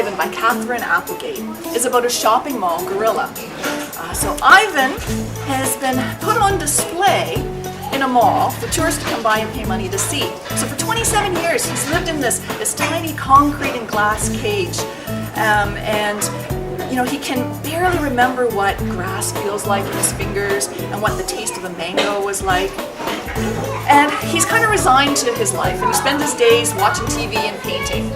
Ivan by Katherine Applegate is about a shopping mall gorilla. So Ivan has been put on display in a mall for tourists to come by and pay money to see. So for 27 years he's lived in this tiny concrete and glass cage, and you know, he can barely remember what grass feels like in his fingers and what the taste of a mango was like. And he's kind of resigned to his life, and he spends his days watching TV and painting.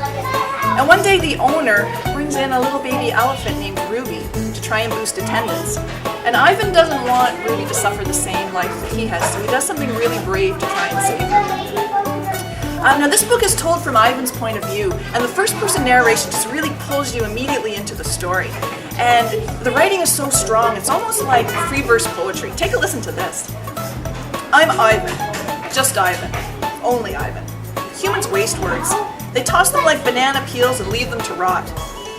And one day the owner brings in a little baby elephant named Ruby to try and boost attendance. And Ivan doesn't want Ruby to suffer the same life that he has, so he does something really brave to try and save her. Now this book is told from Ivan's point of view, and the first person narration just really pulls you immediately into the story. And the writing is so strong, it's almost like free verse poetry. Take a listen to this. I'm Ivan, just Ivan, only Ivan. Humans waste words. They toss them like banana peels and leave them to rot.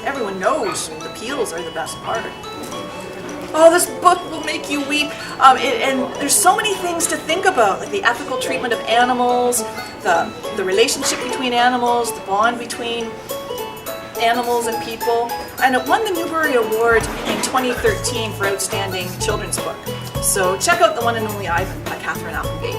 Everyone knows the peels are the best part. Oh, this book will make you weep. And there's so many things to think about, like the ethical treatment of animals, the relationship between animals, the bond between animals and people. And it won the Newbery Award in 2013 for Outstanding Children's Book. So check out The One and Only Ivan by Katherine Applegate.